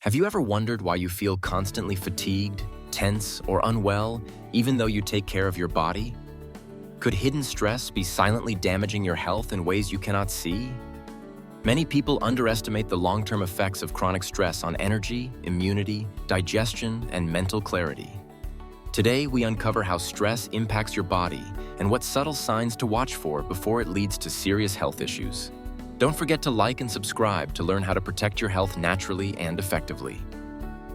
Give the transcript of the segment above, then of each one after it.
Have you ever wondered why you feel constantly fatigued, tense, or unwell, even though you take care of your body? Could hidden stress be silently damaging your health in ways you cannot see? Many people underestimate the long-term effects of chronic stress on energy, immunity, digestion, and mental clarity. Today, we uncover how stress impacts your body and what subtle signs to watch for before it leads to serious health issues. Don't forget to like and subscribe to learn how to protect your health naturally and effectively.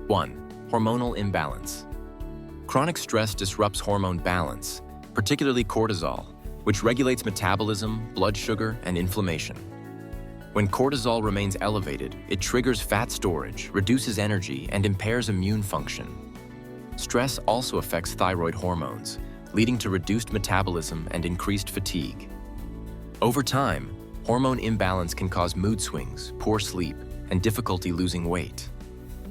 1. Hormonal imbalance. Chronic stress disrupts hormone balance, particularly cortisol, which regulates metabolism, blood sugar, and inflammation. When cortisol remains elevated, it triggers fat storage, reduces energy, and impairs immune function. Stress also affects thyroid hormones, leading to reduced metabolism and increased fatigue. Over time, hormone imbalance can cause mood swings, poor sleep, and difficulty losing weight.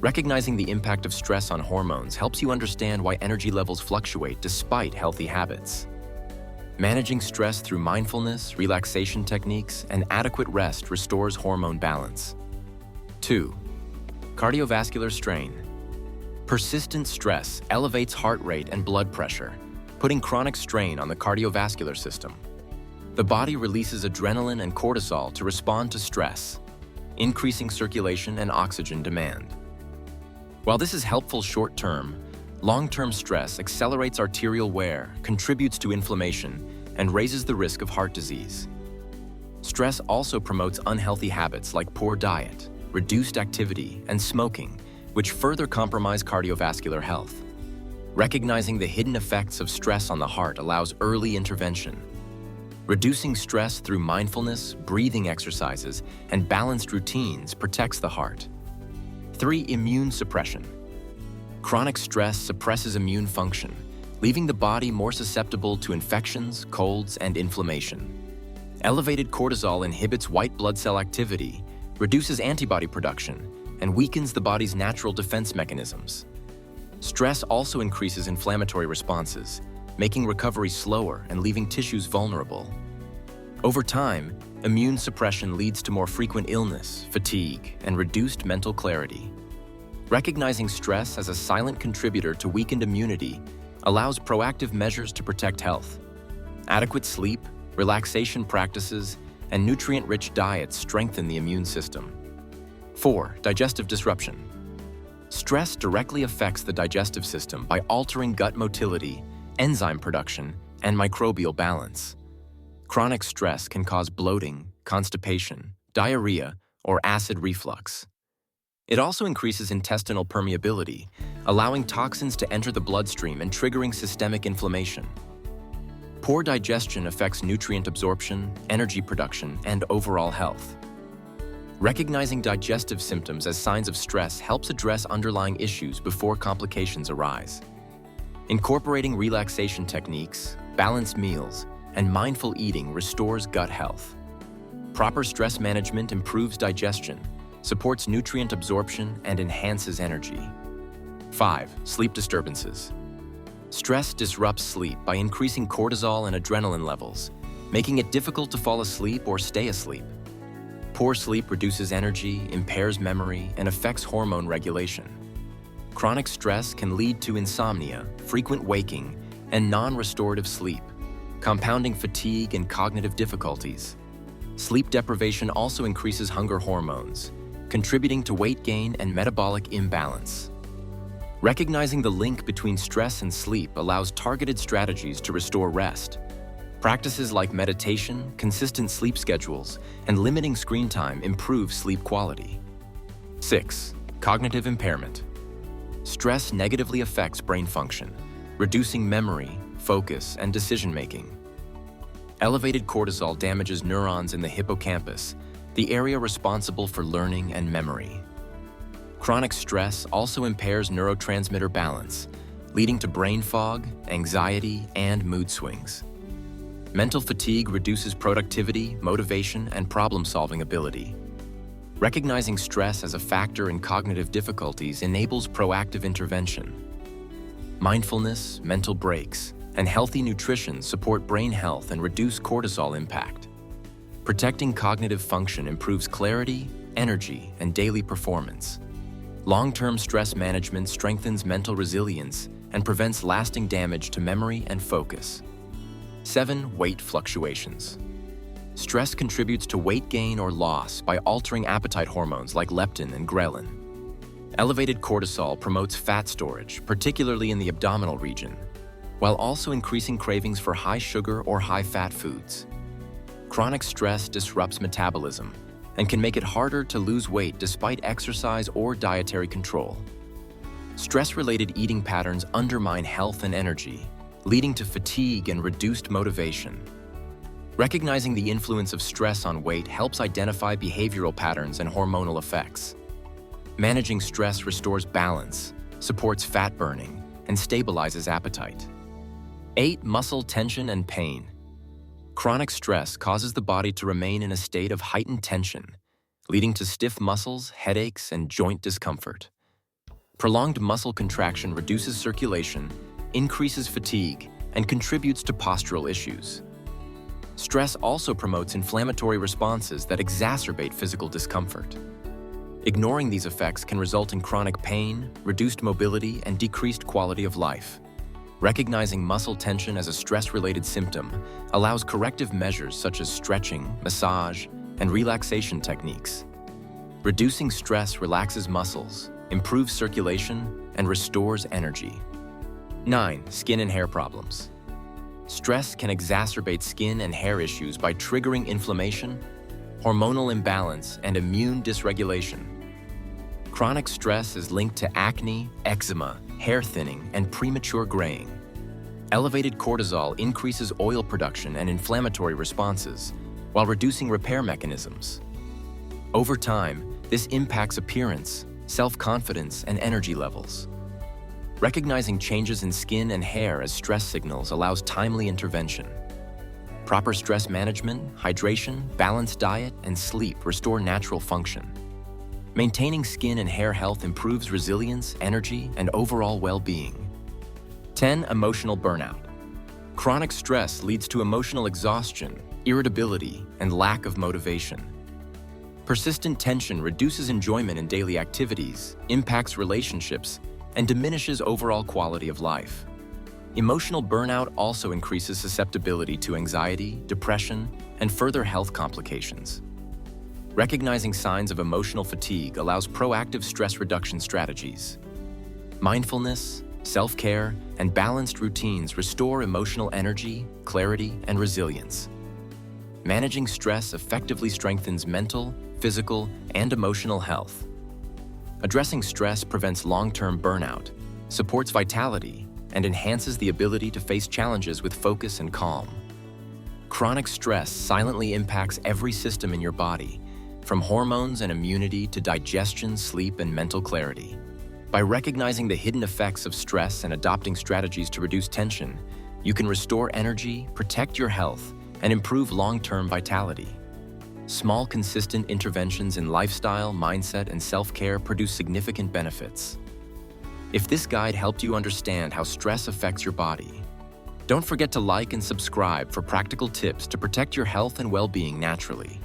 Recognizing the impact of stress on hormones helps you understand why energy levels fluctuate despite healthy habits. Managing stress through mindfulness, relaxation techniques, and adequate rest restores hormone balance. 2. Cardiovascular strain. Persistent stress elevates heart rate and blood pressure, putting chronic strain on the cardiovascular system. The body releases adrenaline and cortisol to respond to stress, increasing circulation and oxygen demand. While this is helpful short-term, long-term stress accelerates arterial wear, contributes to inflammation, and raises the risk of heart disease. Stress also promotes unhealthy habits like poor diet, reduced activity, and smoking, which further compromise cardiovascular health. Recognizing the hidden effects of stress on the heart allows early intervention. Reducing stress through mindfulness, breathing exercises, and balanced routines protects the heart. 3. Immune suppression. Chronic stress suppresses immune function, leaving the body more susceptible to infections, colds, and inflammation. Elevated cortisol inhibits white blood cell activity, reduces antibody production, and weakens the body's natural defense mechanisms. Stress also increases inflammatory responses, making recovery slower and leaving tissues vulnerable. Over time, immune suppression leads to more frequent illness, fatigue, and reduced mental clarity. Recognizing stress as a silent contributor to weakened immunity allows proactive measures to protect health. Adequate sleep, relaxation practices, and nutrient-rich diets strengthen the immune system. 4. Digestive disruption. Stress directly affects the digestive system by altering gut motility, enzyme production, and microbial balance. Chronic stress can cause bloating, constipation, diarrhea, or acid reflux. It also increases intestinal permeability, allowing toxins to enter the bloodstream and triggering systemic inflammation. Poor digestion affects nutrient absorption, energy production, and overall health. Recognizing digestive symptoms as signs of stress helps address underlying issues before complications arise. Incorporating relaxation techniques, balanced meals, and mindful eating restores gut health. Proper stress management improves digestion, supports nutrient absorption, and enhances energy. 5. Sleep disturbances. Stress disrupts sleep by increasing cortisol and adrenaline levels, making it difficult to fall asleep or stay asleep. Poor sleep reduces energy, impairs memory, and affects hormone regulation. Chronic stress can lead to insomnia, frequent waking, and non-restorative sleep, compounding fatigue and cognitive difficulties. Sleep deprivation also increases hunger hormones, contributing to weight gain and metabolic imbalance. Recognizing the link between stress and sleep allows targeted strategies to restore rest. Practices like meditation, consistent sleep schedules, and limiting screen time improve sleep quality. 6. Cognitive impairment. Stress negatively affects brain function, reducing memory, focus, and decision-making. Elevated cortisol damages neurons in the hippocampus, the area responsible for learning and memory. Chronic stress also impairs neurotransmitter balance, leading to brain fog, anxiety, and mood swings. Mental fatigue reduces productivity, motivation, and problem-solving ability. Recognizing stress as a factor in cognitive difficulties enables proactive intervention. Mindfulness, mental breaks, and healthy nutrition support brain health and reduce cortisol impact. Protecting cognitive function improves clarity, energy, and daily performance. Long-term stress management strengthens mental resilience and prevents lasting damage to memory and focus. 7. Weight fluctuations. Stress contributes to weight gain or loss by altering appetite hormones like leptin and ghrelin. Elevated cortisol promotes fat storage, particularly in the abdominal region, while also increasing cravings for high sugar or high fat foods. Chronic stress disrupts metabolism and can make it harder to lose weight despite exercise or dietary control. Stress-related eating patterns undermine health and energy, leading to fatigue and reduced motivation. Recognizing the influence of stress on weight helps identify behavioral patterns and hormonal effects. Managing stress restores balance, supports fat burning, and stabilizes appetite. 8. Muscle tension and pain. Chronic stress causes the body to remain in a state of heightened tension, leading to stiff muscles, headaches, and joint discomfort. Prolonged muscle contraction reduces circulation, increases fatigue, and contributes to postural issues. Stress also promotes inflammatory responses that exacerbate physical discomfort. Ignoring these effects can result in chronic pain, reduced mobility, and decreased quality of life. Recognizing muscle tension as a stress-related symptom allows corrective measures such as stretching, massage, and relaxation techniques. Reducing stress relaxes muscles, improves circulation, and restores energy. 9. Skin and hair problems. Stress can exacerbate skin and hair issues by triggering inflammation, hormonal imbalance, and immune dysregulation. Chronic stress is linked to acne, eczema, hair thinning, and premature graying. Elevated cortisol increases oil production and inflammatory responses, while reducing repair mechanisms. Over time, this impacts appearance, self-confidence, and energy levels. Recognizing changes in skin and hair as stress signals allows timely intervention. Proper stress management, hydration, balanced diet, and sleep restore natural function. Maintaining skin and hair health improves resilience, energy, and overall well-being. 10. Emotional burnout. Chronic stress leads to emotional exhaustion, irritability, and lack of motivation. Persistent tension reduces enjoyment in daily activities, impacts relationships, and diminishes overall quality of life. Emotional burnout also increases susceptibility to anxiety, depression, and further health complications. Recognizing signs of emotional fatigue allows proactive stress reduction strategies. Mindfulness, self-care, and balanced routines restore emotional energy, clarity, and resilience. Managing stress effectively strengthens mental, physical, and emotional health. Addressing stress prevents long-term burnout, supports vitality, and enhances the ability to face challenges with focus and calm. Chronic stress silently impacts every system in your body, from hormones and immunity to digestion, sleep, and mental clarity. By recognizing the hidden effects of stress and adopting strategies to reduce tension, you can restore energy, protect your health, and improve long-term vitality. Small, consistent interventions in lifestyle, mindset, and self-care produce significant benefits. If this guide helped you understand how stress affects your body, don't forget to like and subscribe for practical tips to protect your health and well-being naturally.